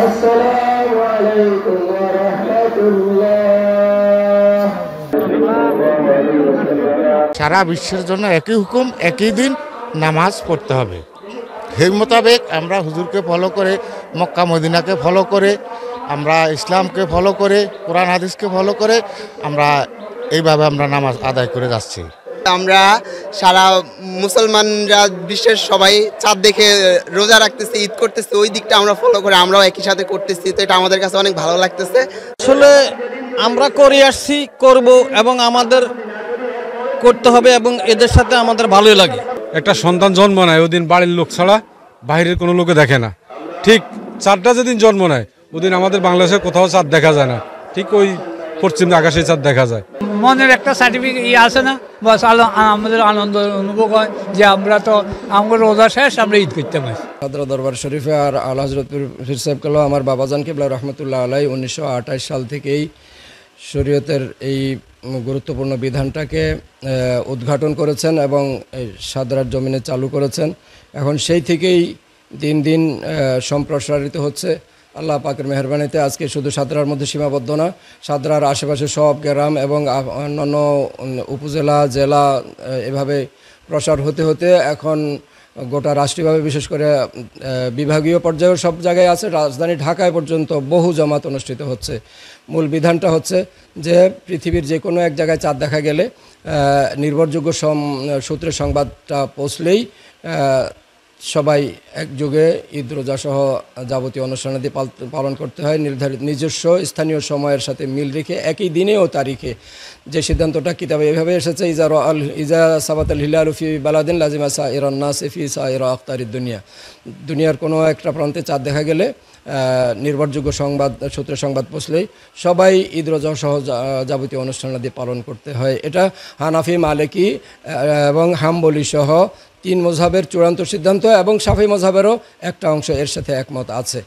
আসসালামু আলাইকুম ওয়া রাহমাতুল্লাহ। সারা বিশ্বের জন্য একই হুকুম, একই দিন নামাজ পড়তে হবে। সেই মোতাবেক আমরা হুজুরকে ফলো করে, মক্কা মদিনাকে ফলো করে, আমরা ইসলামকে ফলো করে, কোরআন হাদিসকে ফলো করে আমরা এইভাবে আমরা নামাজ আদায় করে যাচ্ছি। আমরা সারা মুসলমানরা বিশ্বের সবাই চাঁদ দেখে রোজা রাখতেছে, ঈদ করতেছে, ওই দিকটা আমরা ফলো করে আমরাও একই সাথে করতেছি। তো এটা আমাদের কাছে অনেক ভালো লাগতেছে। আসলে আমরা করে আসছি, করব এবং আমাদের করতে হবে এবং এদের সাথে আমাদের ভালোই লাগে। একটা সন্তান জন্ম নেয় ওদিন বাড়ির লোক ছাড়া বাইরের কোনো লোকে দেখে না। ঠিক চাঁদটা যেদিন জন্ম নেয় ওদিন আমাদের বাংলাদেশের কোথাও চাঁদ দেখা যায় না, ঠিক ওই পশ্চিম আকাশে চাঁদ দেখা যায়। মনের একটা সার্টিফিকেট আছে না, বাস আমাদের আনন্দ অনুভব হয় যে আমরা তো আমাদের রোজা শেষ, আমরা ঈদ করতে পারি। হাজরা দরবার শরীফে আর আলা হযরত পীর সাহেব কালো আমার বাবাজান কিবলা রহমতুল্লাহ আলাই 1928 সাল থেকেই শরীয়তের এই গুরুত্বপূর্ণ বিধানটাকে উদ্ঘাটন করেছেন এবং সাদরার জমিনে চালু করেছেন। এখন সেই থেকেই দিন দিন সম্প্রসারিত হচ্ছে। আল্লাহ পাকের মেহরবানিতে আজকে শুধু সাদরার মধ্যে সীমাবদ্ধ না, সাদরার আশেপাশে সব গ্রাম এবং অন্যান্য উপজেলা, জেলা এভাবে প্রসার হতে হতে এখন গোটা রাষ্ট্রীয়ভাবে, বিশেষ করে বিভাগীয় পর্যায়েও সব জায়গায় আছে। রাজধানী ঢাকায় পর্যন্ত বহু জামাত অনুষ্ঠিত হচ্ছে। মূল বিধানটা হচ্ছে যে পৃথিবীর যে কোনো এক জায়গায় চাঁদ দেখা গেলে নির্ভরযোগ্য সূত্রে সংবাদটা পৌঁছলেই সবাই একযোগে ঈদ রোজা সহ যাবতীয় অনুষ্ঠানাদি পালন করতে হয় নির্ধারিত নিজস্ব স্থানীয় সময়ের সাথে মিল রেখে একই দিনে ও তারিখে। যে সিদ্ধান্তটা কিতাবে এভাবে এসেছে, ইজা সাবাত আল হিলালু ফি বালাদিন লাজিমা সাইরান নাস ফি সাইরা আখতারিদ দুনিয়া। দুনিয়ার কোনো একটা প্রান্তে চাঁদ দেখা গেলে নির্ভরযোগ্য সূত্রে সংবাদ পৌঁছলেই সবাই ঈদ রোজা সহ যাবতীয় অনুষ্ঠানাদি পালন করতে হয়। এটা হানাফি, মালিকি এবং হাম্বলি সহ 3 মযহাবের চূড়ান্ত সিদ্ধান্ত এবং শাফি মযহাবেরও একটা অংশ এর সাথে একমত আছে।